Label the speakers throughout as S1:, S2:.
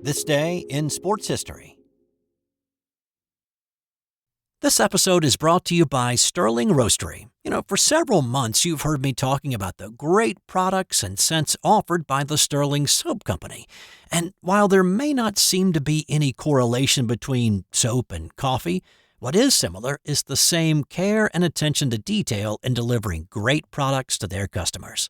S1: This day in sports history. This episode is brought to you by Sterling Roastery. For several months you've heard me talking about the great products and scents offered by the Sterling Soap Company. And while there may not seem to be any correlation between soap and coffee, what is similar is the same care and attention to detail in delivering great products to their customers.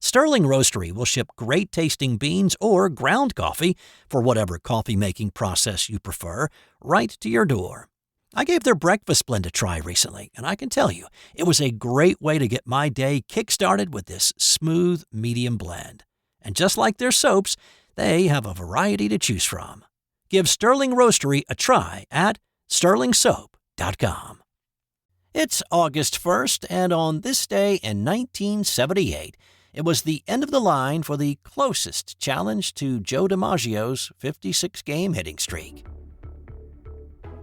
S1: Sterling Roastery will ship great-tasting beans or ground coffee, for whatever coffee-making process you prefer, right to your door. I gave their breakfast blend a try recently, and I can tell you, it was a great way to get my day kick-started with this smooth, medium blend. And just like their soaps, they have a variety to choose from. Give Sterling Roastery a try at sterlingsoap.com. It's August 1st, and on this day in 1978, it was the end of the line for the closest challenge to Joe Dimaggio's 56-game hitting streak.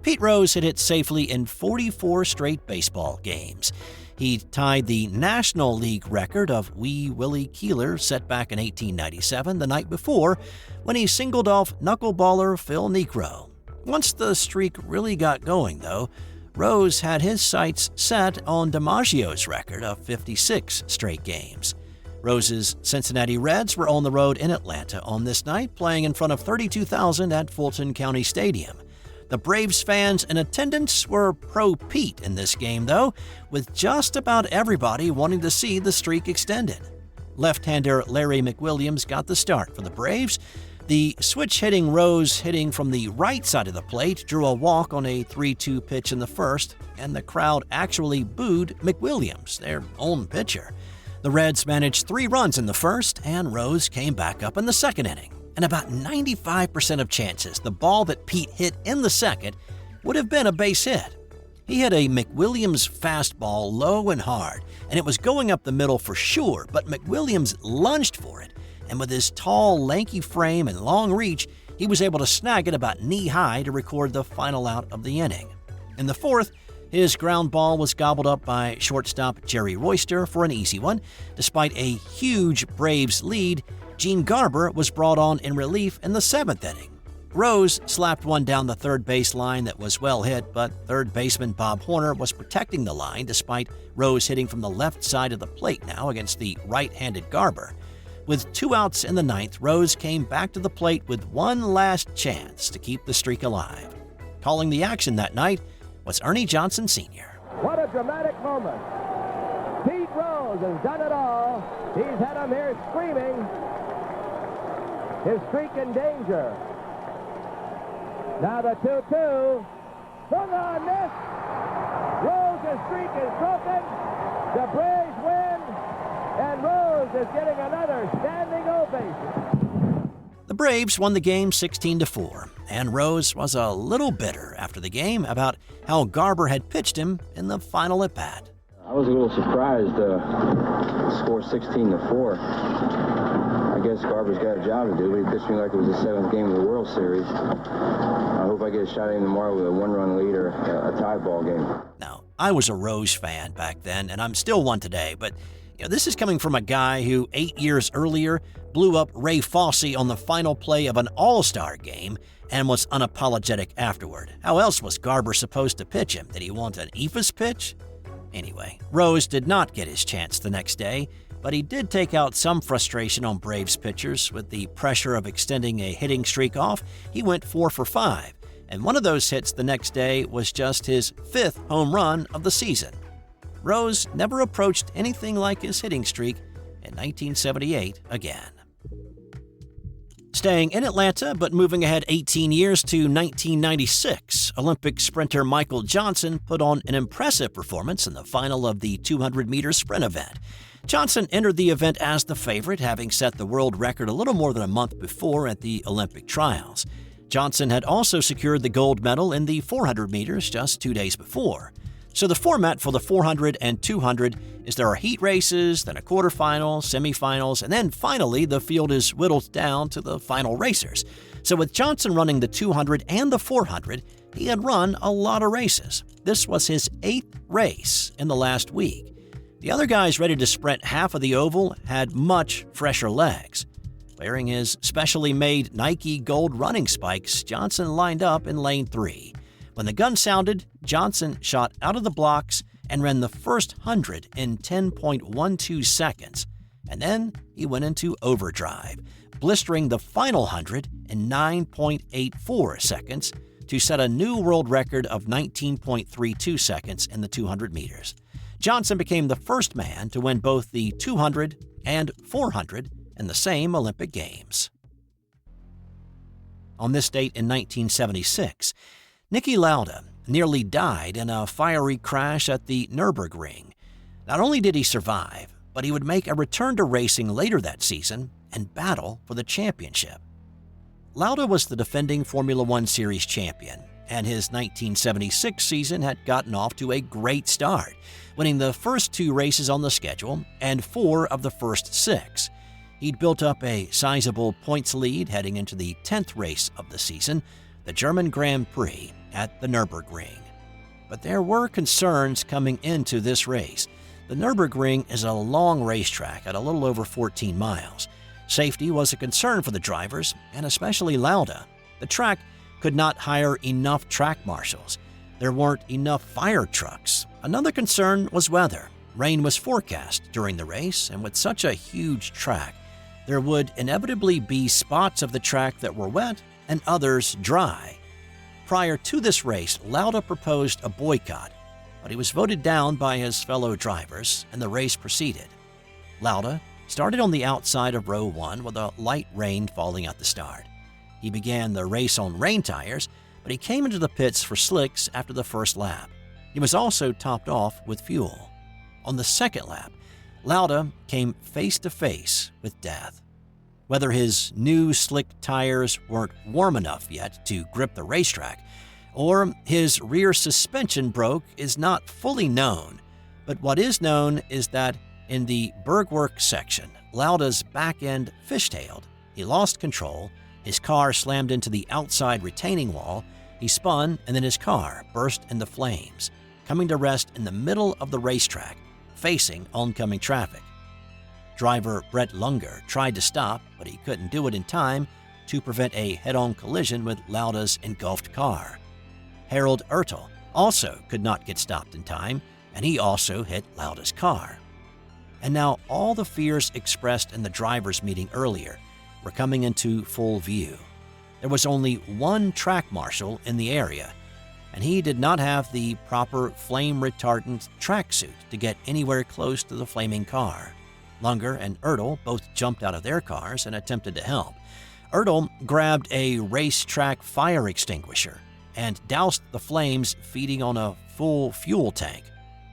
S1: Pete Rose had hit safely in 44 straight baseball games. He tied the National League record of Wee Willie Keeler set back in 1897 the night before when he singled off knuckleballer Phil Niekro. Once the streak really got going, though, Rose had his sights set on Dimaggio's record of 56 straight games. Rose's Cincinnati Reds were on the road in Atlanta on this night, playing in front of 32,000 at Fulton County Stadium. The Braves fans in attendance were pro-Pete in this game, though, with just about everybody wanting to see the streak extended. Left-hander Larry McWilliams got the start for the Braves. The switch-hitting Rose hitting from the right side of the plate drew a walk on a 3-2 pitch in the first, and the crowd actually booed McWilliams, their own pitcher. The Reds managed 3 runs in the first, and Rose came back up in the second inning. And about 95% of chances, the ball that Pete hit in the second would have been a base hit. He hit a McWilliams fastball low and hard, and it was going up the middle for sure, but McWilliams lunged for it, and with his tall, lanky frame and long reach, he was able to snag it about knee-high to record the final out of the inning. In the fourth, his ground ball was gobbled up by shortstop Jerry Royster for an easy one. Despite a huge Braves lead, Gene Garber was brought on in relief in the 7th inning. Rose slapped one down the third base line that was well hit, but third baseman Bob Horner was protecting the line despite Rose hitting from the left side of the plate now against the right-handed Garber. With 2 outs in the 9th, Rose came back to the plate with one last chance to keep the streak alive. Calling the action that night was Ernie Johnson Sr.
S2: What a dramatic moment. Pete Rose has done it all. He's had him here screaming. His streak in danger. Now the 2-2. Swung on, miss. Rose's streak is broken. The Braves win. And Rose is getting another standing ovation.
S1: The Braves won the game 16-4, and Rose was a little bitter after the game about how Garber had pitched him in the final at-bat.
S3: I was a little surprised to score 16-4. I guess Garber's got a job to do, but he pitched me like it was the 7th game of the World Series. I hope I get a shot at him tomorrow with a 1-run lead or a tie ball game.
S1: Now, I was a Rose fan back then, and I'm still one today, but this is coming from a guy who 8 years earlier blew up Ray Fosse on the final play of an All-Star game and was unapologetic afterward. How else was Garber supposed to pitch him? Did he want an eephus pitch? Anyway, Rose did not get his chance the next day, but he did take out some frustration on Braves pitchers. With the pressure of extending a hitting streak off, he went 4 for 5, and one of those hits the next day was just his 5th home run of the season. Rose never approached anything like his hitting streak in 1978 again. Staying in Atlanta, but moving ahead 18 years to 1996, Olympic sprinter Michael Johnson put on an impressive performance in the final of the 200-meter sprint event. Johnson entered the event as the favorite, having set the world record a little more than a month before at the Olympic trials. Johnson had also secured the gold medal in the 400 meters just 2 days before. So the format for the 400 and 200 is there are heat races, then a quarterfinal, semifinals, and then finally the field is whittled down to the final racers. So with Johnson running the 200 and the 400, he had run a lot of races. This was his 8th race in the last week. The other guys ready to sprint half of the oval had much fresher legs. Wearing his specially made Nike gold running spikes, Johnson lined up in lane 3. When the gun sounded, Johnson shot out of the blocks and ran the first 100 in 10.12 seconds. And then he went into overdrive, blistering the final 100 in 9.84 seconds to set a new world record of 19.32 seconds in the 200 meters. Johnson became the first man to win both the 200 and 400 in the same Olympic Games. On this date in 1976, Niki Lauda nearly died in a fiery crash at the Nurburgring. Not only did he survive, but he would make a return to racing later that season and battle for the championship. Lauda was the defending Formula One Series champion, and his 1976 season had gotten off to a great start, winning the first 2 races on the schedule and 4 of the first 6. He'd built up a sizable points lead heading into the 10th race of the season, the German Grand Prix at the Nurburgring. But there were concerns coming into this race. The Nurburgring is a long racetrack at a little over 14 miles. Safety was a concern for the drivers, and especially Lauda. The track could not hire enough track marshals. There weren't enough fire trucks. Another concern was weather. Rain was forecast during the race, and with such a huge track, there would inevitably be spots of the track that were wet and others dry. Prior to this race, Lauda proposed a boycott, but he was voted down by his fellow drivers, and the race proceeded. Lauda started on the outside of row 1 with a light rain falling at the start. He began the race on rain tires, but he came into the pits for slicks after the first lap. He was also topped off with fuel. On the second lap, Lauda came face to face with death. Whether his new slick tires weren't warm enough yet to grip the racetrack, or his rear suspension broke is not fully known, but what is known is that in the Bergwerk section, Lauda's back end fishtailed. He lost control, his car slammed into the outside retaining wall, he spun, and then his car burst into flames, coming to rest in the middle of the racetrack, facing oncoming traffic. Driver Brett Lunger tried to stop, but he couldn't do it in time to prevent a head-on collision with Lauda's engulfed car. Harold Ertel also could not get stopped in time, and he also hit Lauda's car. And now all the fears expressed in the drivers' meeting earlier were coming into full view. There was only one track marshal in the area, and he did not have the proper flame-retardant tracksuit to get anywhere close to the flaming car. Lunger and Ertel both jumped out of their cars and attempted to help. Ertel grabbed a racetrack fire extinguisher and doused the flames feeding on a full fuel tank.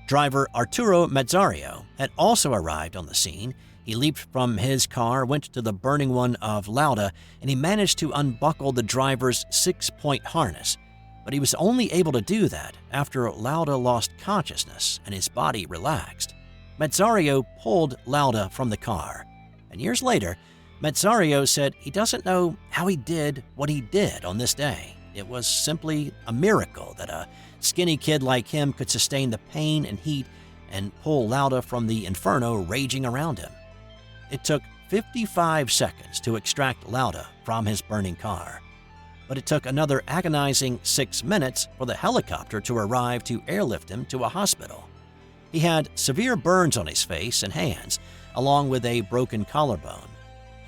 S1: Driver Arturo Mazzario had also arrived on the scene. He leaped from his car, went to the burning one of Lauda, and he managed to unbuckle the driver's 6-point harness. But he was only able to do that after Lauda lost consciousness and his body relaxed. Mazzario pulled Lauda from the car, and years later, Mazzario said he doesn't know how he did what he did on this day. It was simply a miracle that a skinny kid like him could sustain the pain and heat and pull Lauda from the inferno raging around him. It took 55 seconds to extract Lauda from his burning car, but it took another agonizing 6 minutes for the helicopter to arrive to airlift him to a hospital. He had severe burns on his face and hands, along with a broken collarbone.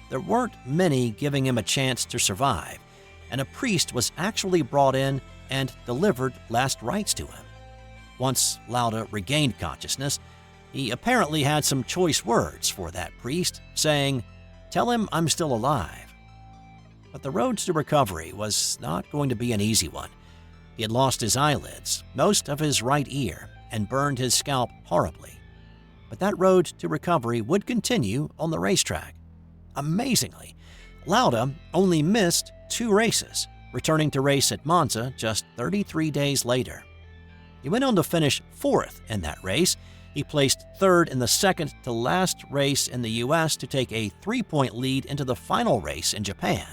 S1: There weren't many giving him a chance to survive, and a priest was actually brought in and delivered last rites to him. Once Lauda regained consciousness, he apparently had some choice words for that priest, saying, "Tell him I'm still alive." But the road to recovery was not going to be an easy one. He had lost his eyelids, most of his right ear, and burned his scalp horribly. But that road to recovery would continue on the racetrack. Amazingly, Lauda only missed 2 races, returning to race at Monza just 33 days later. He went on to finish 4th in that race. He placed 3rd in the second-to-last race in the U.S. to take a 3-point lead into the final race in Japan.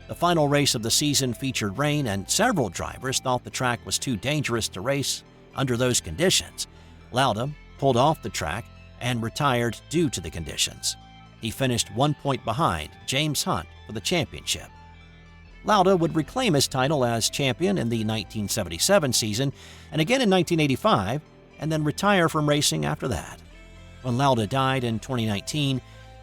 S1: The final race of the season featured rain, and several drivers thought the track was too dangerous to race under those conditions. Lauda pulled off the track and retired due to the conditions. He finished 1 point behind James Hunt for the championship. Lauda would reclaim his title as champion in the 1977 season and again in 1985, and then retire from racing after that. When Lauda died in 2019,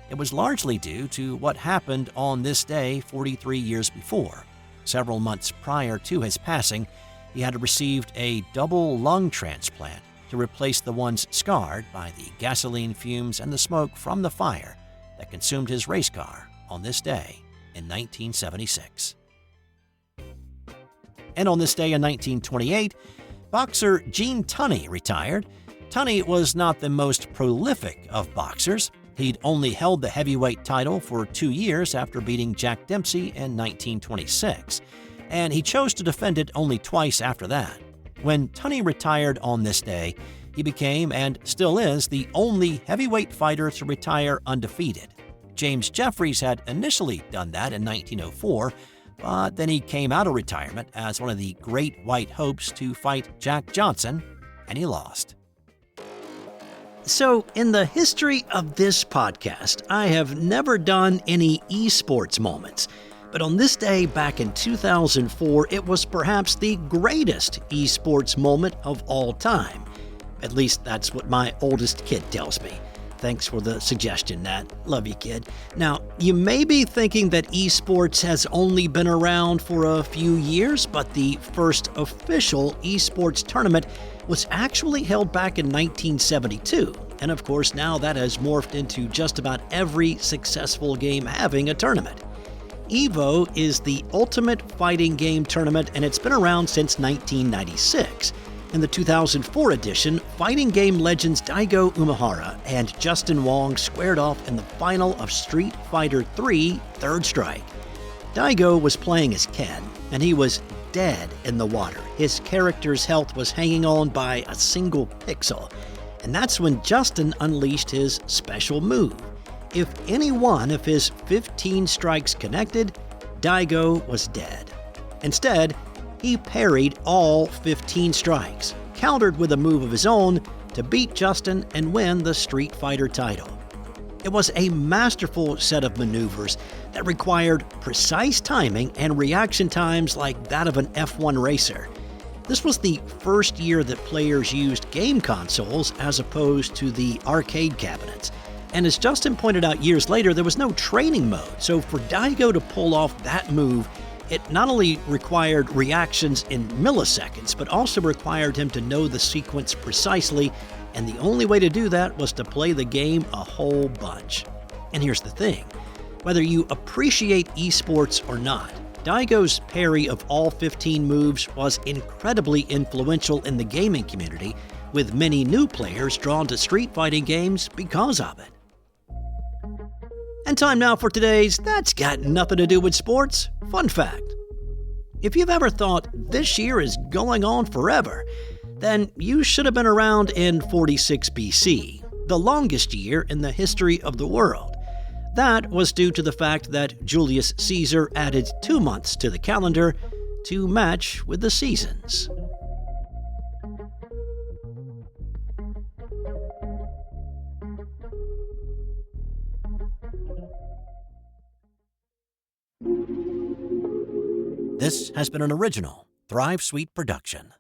S1: it was largely due to what happened on this day 43 years before. Several months prior to his passing, he had received a double lung transplant to replace the ones scarred by the gasoline fumes and the smoke from the fire that consumed his race car on this day in 1976. And on this day in 1928, boxer Gene Tunney retired. Tunney was not the most prolific of boxers. He'd only held the heavyweight title for 2 years after beating Jack Dempsey in 1926, and he chose to defend it only twice after that. When Tunney retired on this day, he became, and still is, the only heavyweight fighter to retire undefeated. James Jeffries had initially done that in 1904, but then he came out of retirement as one of the great white hopes to fight Jack Johnson, and he lost. So, in the history of this podcast, I have never done any esports moments. But on this day back in 2004, it was perhaps the greatest esports moment of all time. At least that's what my oldest kid tells me. Thanks for the suggestion, Nat. Love you, kid. Now, you may be thinking that esports has only been around for a few years, but the first official esports tournament was actually held back in 1972. And of course, now that has morphed into just about every successful game having a tournament. EVO is the ultimate fighting game tournament, and it's been around since 1996. In the 2004 edition, fighting game legends Daigo Umehara and Justin Wong squared off in the final of Streetfighter 3 Third Strike. Daigo was playing as Ken, and he was dead in the water. His character's health was hanging on by a single pixel. And that's when Justin unleashed his special move. If any one of his 15 strikes connected, Daigo was dead. Instead, he parried all 15 strikes, countered with a move of his own to beat Justin and win the Street Fighter title. It was a masterful set of maneuvers that required precise timing and reaction times like that of an F1 racer. This was the first year that players used game consoles as opposed to the arcade cabinets. And as Justin pointed out years later, there was no training mode. So for Daigo to pull off that move, it not only required reactions in milliseconds, but also required him to know the sequence precisely, and the only way to do that was to play the game a whole bunch. And here's the thing, whether you appreciate esports or not, Daigo's parry of all 15 moves was incredibly influential in the gaming community, with many new players drawn to street fighting games because of it. And time now for today's That's Got Nothing to Do with Sports fun fact. If you've ever thought this year is going on forever, then you should have been around in 46 BC, the longest year in the history of the world. That was due to the fact that Julius Caesar added 2 months to the calendar to match with the seasons. This has been an original Thrive Suite production.